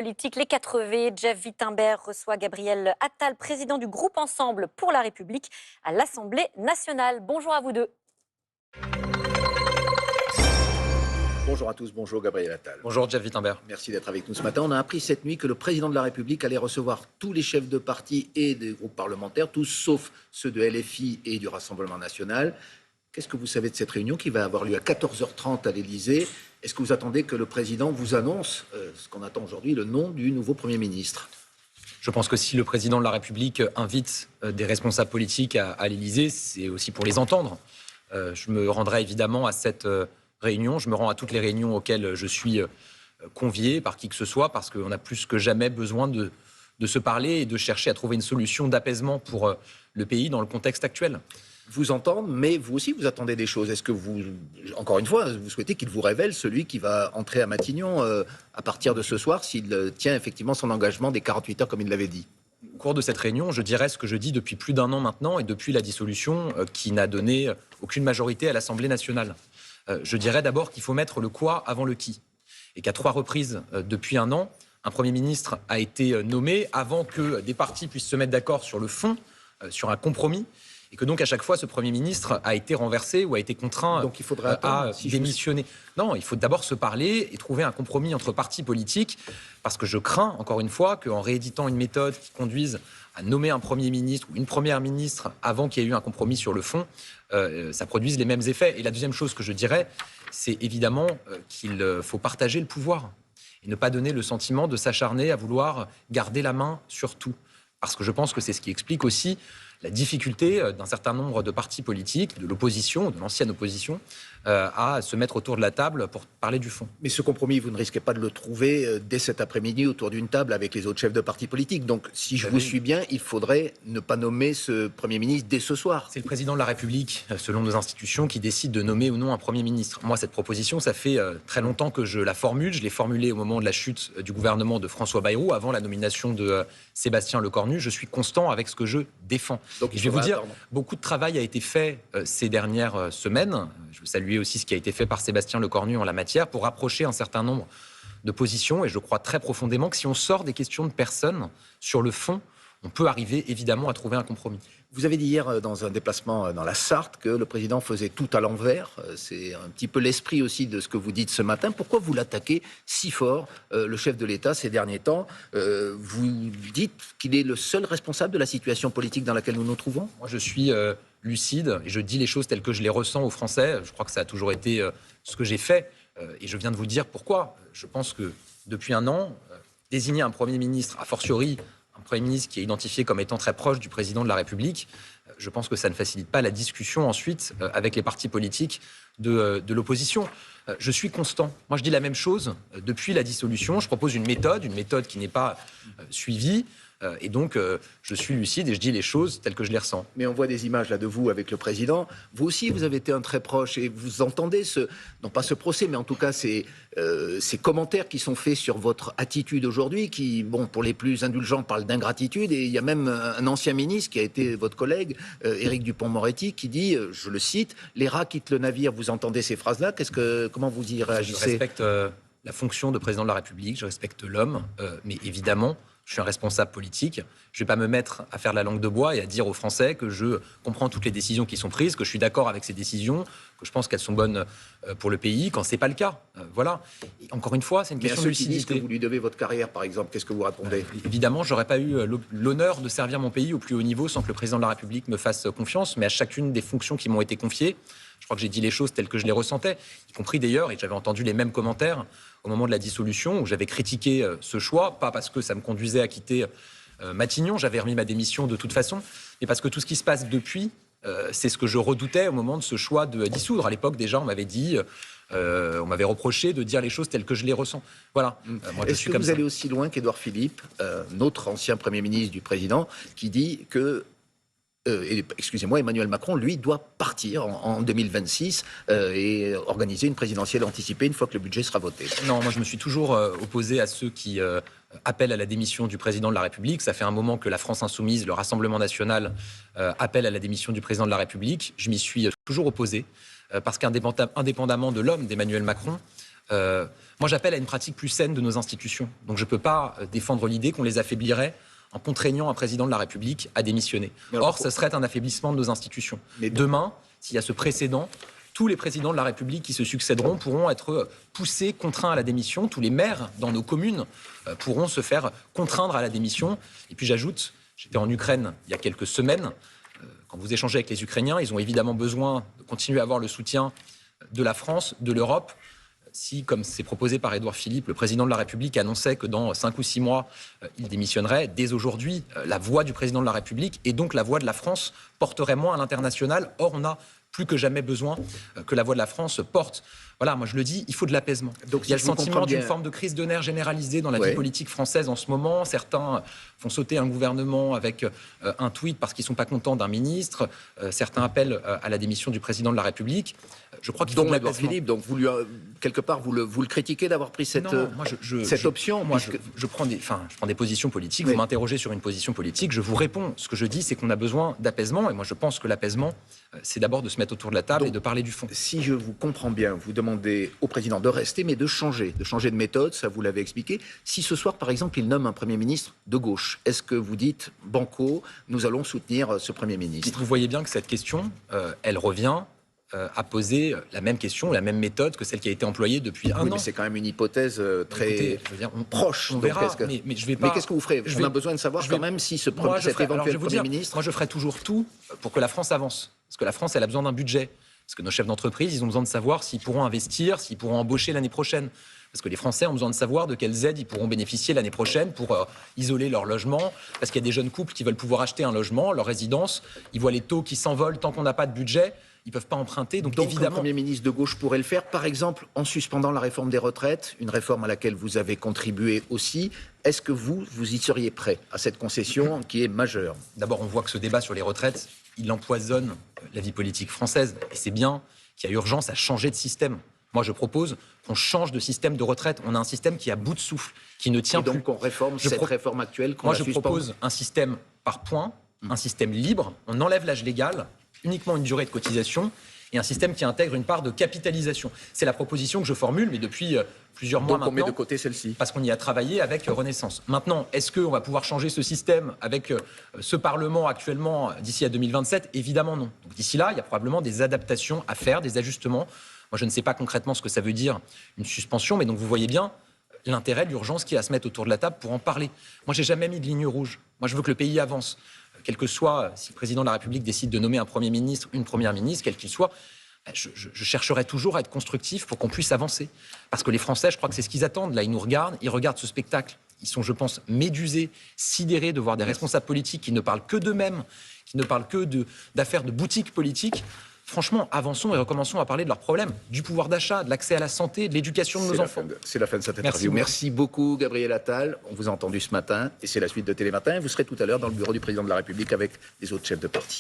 Politique, les 4V, Jeff Wittenberg reçoit Gabriel Attal, président du groupe Ensemble pour la République, à l'Assemblée nationale. Bonjour à vous deux. Bonjour à tous, bonjour Gabriel Attal. Bonjour Jeff Wittenberg. Merci d'être avec nous ce matin. On a appris cette nuit que le président de la République allait recevoir tous les chefs de parti et des groupes parlementaires, tous sauf ceux de LFI et du Rassemblement national. Qu'est-ce que vous savez de cette réunion qui va avoir lieu à 14h30 à l'Élysée? Est-ce que vous attendez que le président vous annonce, ce qu'on attend aujourd'hui, le nom du nouveau Premier ministre? Je pense que si le président de la République invite des responsables politiques à l'Élysée, c'est aussi pour les entendre. Je me rendrai évidemment à cette réunion. Je me rends à toutes les réunions auxquelles je suis convié par qui que ce soit, parce qu'on a plus que jamais besoin de se parler et de chercher à trouver une solution d'apaisement pour le pays dans le contexte actuel. Vous entendre, mais vous aussi, vous attendez des choses. Est-ce que vous, encore une fois, vous souhaitez qu'il vous révèle celui qui va entrer à Matignon à partir de ce soir, s'il tient effectivement son engagement des 48 heures comme il l'avait dit? Au cours de cette réunion, je dirais ce que je dis depuis plus d'un an maintenant et depuis la dissolution qui n'a donné aucune majorité à l'Assemblée nationale. Je dirais d'abord qu'il faut mettre le quoi avant le qui. Et qu'à 3 reprises depuis un an, un Premier ministre a été nommé avant que des partis puissent se mettre d'accord sur le fond, sur un compromis. Et que donc à chaque fois, ce Premier ministre a été renversé ou a été contraint donc il faudra à démissionner. Non, il faut d'abord se parler et trouver un compromis entre partis politiques, parce que je crains, encore une fois, qu'en rééditant une méthode qui conduise à nommer un Premier ministre ou une Première ministre avant qu'il y ait eu un compromis sur le fond, ça produise les mêmes effets. Et la deuxième chose que je dirais, c'est évidemment qu'il faut partager le pouvoir et ne pas donner le sentiment de s'acharner à vouloir garder la main sur tout. Parce que je pense que c'est ce qui explique aussi la difficulté d'un certain nombre de partis politiques, de l'opposition, de l'ancienne opposition, à se mettre autour de la table pour parler du fond. Mais ce compromis, vous ne risquez pas de le trouver dès cet après-midi autour d'une table avec les autres chefs de partis politiques. Donc, si je vous suis bien, il faudrait ne pas nommer ce Premier ministre dès ce soir. C'est le président de la République, selon nos institutions, qui décide de nommer ou non un Premier ministre. Moi, cette proposition, ça fait très longtemps que je la formule. Je l'ai formulée au moment de la chute du gouvernement de François Bayrou, avant la nomination de Sébastien Lecornu. Je suis constant avec ce que je défends. Donc, je vais vous dire, beaucoup de travail a été fait ces dernières semaines. Je veux saluer aussi ce qui a été fait par Sébastien Lecornu en la matière pour rapprocher un certain nombre de positions. Et je crois très profondément que si on sort des questions de personnes, sur le fond, on peut arriver évidemment à trouver un compromis. Vous avez dit hier dans un déplacement dans la Sarthe que le président faisait tout à l'envers. C'est un petit peu l'esprit aussi de ce que vous dites ce matin. Pourquoi vous l'attaquez si fort, le chef de l'État, ces derniers temps? Vous dites qu'il est le seul responsable de la situation politique dans laquelle nous nous trouvons? Moi, je suis lucide et je dis les choses telles que je les ressens aux Français. Je crois que ça a toujours été ce que j'ai fait et je viens de vous dire pourquoi. Je pense que depuis un an, désigner un Premier ministre, a fortiori un Premier ministre qui est identifié comme étant très proche du président de la République, je pense que ça ne facilite pas la discussion ensuite avec les partis politiques de l'opposition. Je suis constant. Moi, je dis la même chose depuis la dissolution. Je propose une méthode qui n'est pas suivie. Et donc, je suis lucide et je dis les choses telles que je les ressens. Mais on voit des images là de vous avec le président. Vous aussi, vous avez été un très proche et vous entendez non pas ce procès, mais en tout cas ces commentaires qui sont faits sur votre attitude aujourd'hui, qui, bon, pour les plus indulgents, parlent d'ingratitude. Et il y a même un ancien ministre qui a été votre collègue, Éric Dupond-Moretti, qui dit, je le cite, « Les rats quittent le navire ». Vous entendez ces phrases-là? Comment vous y réagissez? Je respecte la fonction de président de la République, je respecte l'homme, mais évidemment, je suis un responsable politique. Je ne vais pas me mettre à faire la langue de bois et à dire aux Français que je comprends toutes les décisions qui sont prises, que je suis d'accord avec ces décisions, que je pense qu'elles sont bonnes pour le pays, quand ce n'est pas le cas. Voilà. Et encore une fois, c'est une question de lucidité. Qui disent que vous lui devez votre carrière, par exemple, qu'est-ce que vous répondez? Évidemment, je n'aurais pas eu l'honneur de servir mon pays au plus haut niveau sans que le président de la République me fasse confiance, mais à chacune des fonctions qui m'ont été confiées, je crois que j'ai dit les choses telles que je les ressentais, y compris d'ailleurs, et j'avais entendu les mêmes commentaires au moment de la dissolution, où j'avais critiqué ce choix, pas parce que ça me conduisait à quitter Matignon, j'avais remis ma démission de toute façon, mais parce que tout ce qui se passe depuis, c'est ce que je redoutais au moment de ce choix de dissoudre. À l'époque, déjà, on m'avait dit, on m'avait reproché de dire les choses telles que je les ressens. Voilà. Moi, est-ce que vous allez aussi loin qu'Édouard Philippe, notre ancien Premier ministre du Président, qui dit que Emmanuel Macron, lui, doit partir en 2026 et organiser une présidentielle anticipée une fois que le budget sera voté? Non, moi je me suis toujours opposé à ceux qui appellent à la démission du président de la République. Ça fait un moment que la France Insoumise, le Rassemblement national, appelle à la démission du président de la République. Je m'y suis toujours opposé parce qu'indépendamment de l'homme d'Emmanuel Macron, Moi, j'appelle à une pratique plus saine de nos institutions. Donc, je ne peux pas défendre l'idée qu'on les affaiblirait en contraignant un président de la République à démissionner. Or, ce serait un affaiblissement de nos institutions. Demain, s'il y a ce précédent, tous les présidents de la République qui se succéderont pourront être poussés, contraints à la démission. Tous les maires dans nos communes pourront se faire contraindre à la démission. Et puis j'ajoute, j'étais en Ukraine il y a quelques semaines. Quand vous échangez avec les Ukrainiens, ils ont évidemment besoin de continuer à avoir le soutien de la France, de l'Europe. Si, comme c'est proposé par Édouard Philippe, le président de la République annonçait que dans 5 ou 6 mois, il démissionnerait, dès aujourd'hui, la voix du président de la République et donc la voix de la France porterait moins à l'international. Or, on a plus que jamais besoin que la voix de la France porte. Voilà, moi je le dis, il faut de l'apaisement. Donc, il y a le sentiment d'une forme de crise de nerfs généralisée dans la vie politique française en ce moment. Certains font sauter un gouvernement avec un tweet parce qu'ils ne sont pas contents d'un ministre. Certains appellent à la démission du président de la République. Je crois qu'il faut de l'apaisement. Philippe, donc vous lui, quelque part, vous le critiquez d'avoir pris cette option. Moi, je prends des positions politiques. Vous m'interrogez sur une position politique. Je vous réponds. Ce que je dis, c'est qu'on a besoin d'apaisement. Et moi, je pense que l'apaisement, c'est d'abord de se mettre autour de la table et de parler du fond. Si je vous comprends bien, vous demandez au président de rester, mais de changer de méthode, ça vous l'avez expliqué. Si ce soir, par exemple, il nomme un Premier ministre de gauche, est-ce que vous dites, banco, nous allons soutenir ce Premier ministre ? Vous voyez bien que cette question, elle revient à poser la même question, la même méthode que celle qui a été employée depuis un an. Mais c'est quand même une hypothèse très proche. On verra, mais je vais pas... Mais qu'est-ce que vous ferez ? On a besoin de savoir quand même si cet éventuel Premier ministre... Moi, je ferai toujours tout pour que la France avance. Parce que la France, elle a besoin d'un budget. Parce que nos chefs d'entreprise, ils ont besoin de savoir s'ils pourront investir, s'ils pourront embaucher l'année prochaine. Parce que les Français ont besoin de savoir de quelles aides ils pourront bénéficier l'année prochaine pour isoler leur logement. Parce qu'il y a des jeunes couples qui veulent pouvoir acheter un logement, leur résidence. Ils voient les taux qui s'envolent tant qu'on n'a pas de budget. Ils ne peuvent pas emprunter. Donc évidemment, le Premier ministre de gauche pourrait le faire, par exemple, en suspendant la réforme des retraites, une réforme à laquelle vous avez contribué aussi. Est-ce que vous y seriez prêt à cette concession qui est majeure ? D'abord, on voit que ce débat sur les retraites, il empoisonne la vie politique française. Et c'est bien qu'il y a urgence à changer de système. Moi, je propose qu'on change de système de retraite. On a un système qui est à bout de souffle, qui ne tient plus. Et donc, qu'on réforme cette réforme actuelle, qu'on Moi, je propose un système par points, un système libre. On enlève l'âge légal, uniquement une durée de cotisation et un système qui intègre une part de capitalisation. C'est la proposition que je formule, mais depuis plusieurs mois maintenant. Donc on met de côté celle-ci. Parce qu'on y a travaillé avec Renaissance. Maintenant, est-ce qu'on va pouvoir changer ce système avec ce Parlement actuellement d'ici à 2027 ? Évidemment non. Donc d'ici là, il y a probablement des adaptations à faire, des ajustements. Moi, je ne sais pas concrètement ce que ça veut dire, une suspension, mais donc vous voyez bien l'intérêt, l'urgence qu'il y a à se mettre autour de la table pour en parler. Moi, j'ai jamais mis de ligne rouge. Moi, je veux que le pays avance. Quel que soit, si le président de la République décide de nommer un Premier ministre, une Première ministre, quel qu'il soit, je chercherai toujours à être constructif pour qu'on puisse avancer. Parce que les Français, je crois que c'est ce qu'ils attendent. Là, ils nous regardent, ils regardent ce spectacle. Ils sont, je pense, médusés, sidérés de voir des responsables politiques qui ne parlent que d'eux-mêmes, qui ne parlent que d'affaires de boutiques politiques. Franchement, avançons et recommençons à parler de leurs problèmes, du pouvoir d'achat, de l'accès à la santé, de l'éducation de nos enfants. C'est la fin de cette interview. Merci beaucoup, Gabriel Attal. On vous a entendu ce matin et c'est la suite de Télématin. Vous serez tout à l'heure dans le bureau du président de la République avec les autres chefs de parti.